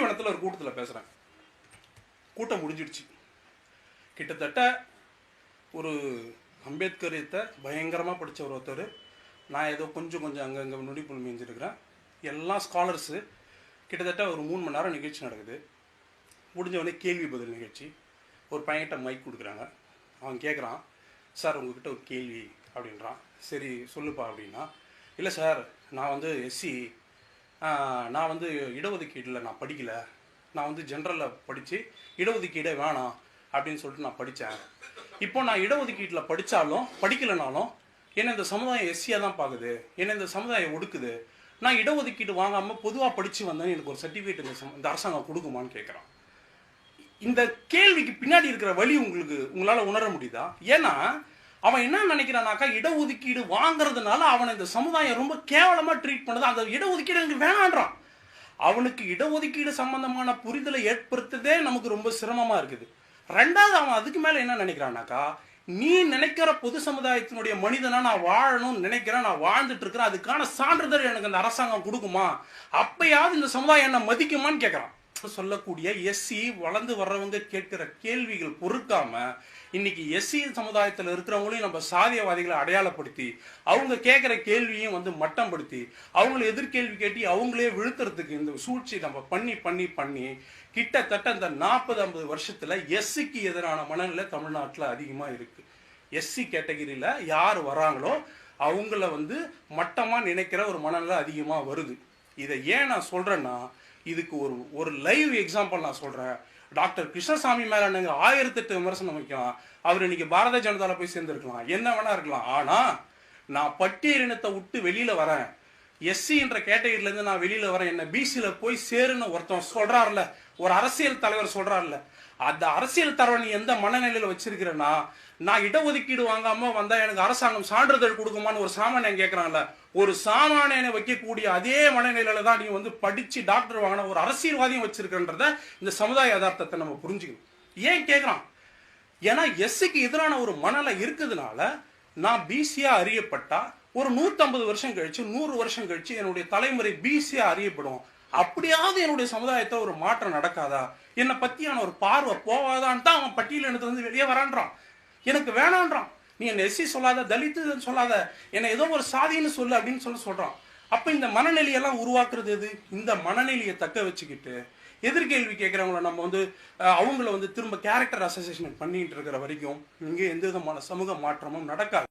திண்டிவனத்தில் ஒரு கூட்டத்தில் பேசுகிறேன். கூட்டம் முடிஞ்சிடுச்சு. கிட்டத்தட்ட ஒரு அம்பேத்கரியத்தை பயங்கரமாக படித்த ஒருத்தர், நான் ஏதோ கொஞ்சம் அங்கங்கே நொடிப்புள் மேய்ஞ்சிருக்கிறேன். எல்லாம் ஸ்காலர்ஸு. கிட்டத்தட்ட ஒரு 3 மணி நேரம் நிகழ்ச்சி நடக்குது. முடிஞ்சவொடனே கேள்வி பதில் நிகழ்ச்சி. ஒரு பையன்கிட்ட மைக் கொடுக்குறாங்க. அவன் கேட்குறான், சார் உங்ககிட்ட ஒரு கேள்வி அப்படின்றான். சரி சொல்லுப்பா அப்படின்னா, இல்லை சார் நான் வந்து எஸ்சி, நான் வந்து இடஒதுக்கீட்டில் நான் படிக்கலை, நான் வந்து ஜென்ரலில் படித்து இடஒதுக்கீடே வேணாம் அப்படின்னு சொல்லிட்டு நான் படித்தேன். இப்போ நான் இடஒதுக்கீட்டில் படித்தாலும் படிக்கலைனாலும் என்னை இந்த சமுதாயம் எஸ்சியாக தான் பார்க்குது, என்னை இந்த சமுதாயம் ஒடுக்குது. நான் இடஒதுக்கீடு வாங்காமல் பொதுவாக படித்து வந்தேன்னு எனக்கு ஒரு சர்டிஃபிகேட் இந்த அரசாங்கம் கொடுக்குமான்னு கேட்குறான். இந்த கேள்விக்கு பின்னாடி இருக்கிற வழி உங்களால் உணர முடியுதா? ஏன்னா அவன் என்ன நினைக்கிறானாக்கா, இடஒதுக்கீடு வாங்குறதுனால அவனை இந்த சமுதாயம் ரொம்ப கேவலமாக ட்ரீட் பண்ணுது, அந்த இடஒதுக்கீடு எனக்கு வேணான்றான். அவனுக்கு இடஒதுக்கீடு சம்பந்தமான புரிதலை ஏற்படுத்துறதே நமக்கு ரொம்ப சிரமமாக இருக்குது. ரெண்டாவது அவன் அதுக்கு மேலே என்ன நினைக்கிறானாக்கா, நீ நினைக்கிற பொது சமுதாயத்தினுடைய மனிதனா நான் வாழணும்னு நினைக்கிறேன், நான் வாழ்ந்துட்டு இருக்கிறேன், அதுக்கான சான்றிதழ் எனக்கு அந்த அரசாங்கம் கொடுக்குமா, அப்பயாவது இந்த சமுதாயம் என்ன மதிக்குமான்னு கேட்குறான். சொல்லக்கூடிய எஸ்சி வளர்ந்து வர்றவங்க கேட்கிற கேள்விகள் பொறுக்காம இன்னைக்கு எஸ்சி சமுதாயத்தில் இருக்கிறவங்களையும் நம்ம சாதியவாதிகளை அடையாளப்படுத்தி அவங்க கேட்கிற கேள்வியும் வந்து மட்டம்படுத்தி அவங்களை எதிர்கேள்வி கேட்டி அவங்களே விழுத்துறதுக்கு இந்த சூழ்ச்சி நம்ம பண்ணி கிட்டத்தட்ட இந்த 40-50 வருஷத்துல எஸ்சிக்கு எதிரான மனநிலை தமிழ்நாட்டில் அதிகமா இருக்கு. எஸ்சி கேட்டகரியில யார் வராங்களோ அவங்கள வந்து மட்டமா நினைக்கிற ஒரு மனநிலை அதிகமா வருது. இதை ஏன் நான் சொல்றேன்னா, இதுக்கு ஒரு லைவ் எக்ஸாம்பிள் நான் சொல்றேன். டாக்டர் கிருஷ்ணசாமி மேல நீங்க 1008 விமர்சனம் வைக்கலாம். அவர் இன்னைக்கு பாரதிய ஜனதால போய் சேர்ந்திருக்கலாம், என்ன வேணா இருக்கலாம். ஆனா நான் பட்டியலினத்தை விட்டு வெளியில வரேன், எஸ்சி என்ற கேட்டகரியில இருந்து நான் வெளியில வரேன், என்ன பிசில போய் சேருன்னு ஒருத்தன் சொல்றாருல, ஒரு அரசியல் தலைவர் சொல்றாருல, அந்த அரசியல் தலைவர் நீ எந்த மனநிலையில வச்சிருக்கிறேன்னா, நான் இடஒதுக்கீடு வாங்காம வந்தா எனக்கு அரசாங்கம் சான்றிதழ் கொடுக்குமான்னு ஒரு சாமானியன் கேட்கறான்ல, ஒரு சாமானியனை வைக்கக்கூடிய அதே மனநிலையில தான் நீ வந்து படிச்சு டாக்டர் வாங்கின ஒரு அரசியல்வாதியும் வச்சிருக்கன்றத இந்த சமுதாய யதார்த்தத்தை நம்ம புரிஞ்சுக்கணும். ஏன் கேட்கறான்? ஏன்னா எஸ்சிக்கு எதிரான ஒரு மனநிலை இருக்குதுனால நான் பிசியா அறியப்பட்டா ஒரு 150 வருஷம் கழிச்சு 100 வருஷம் கழிச்சு என்னுடைய தலைமுறை பிசியா அறியப்படும். அப்படியாவது என்னுடைய சமுதாயத்தை ஒரு மாற்றம் நடக்காதா, என்னை பத்தியான ஒரு பார்வை போவாதான்னு தான் அவன் பட்டியலினத்துல இருந்து வெளியே வரான்றான். எனக்கு வேணான்றான். நீ என்ன எஸ்சி சொல்லாத, தலித்து சொல்லாத, என்ன ஏதோ ஒரு சாதின்னு சொல்லு அப்படின்னு சொல்றான். அப்ப இந்த மனநிலையெல்லாம் உருவாக்குறது எது? இந்த மனநிலையை தக்க வச்சுக்கிட்டு எதிர்கேள்வி கேட்கிறவங்கள நம்ம வந்து அவங்கள வந்து திரும்ப கேரக்டர் அசோசியேஷன் பண்ணிட்டு இருக்கிற வரைக்கும் இங்கே எந்த விதமான சமூக மாற்றமும் நடக்காது.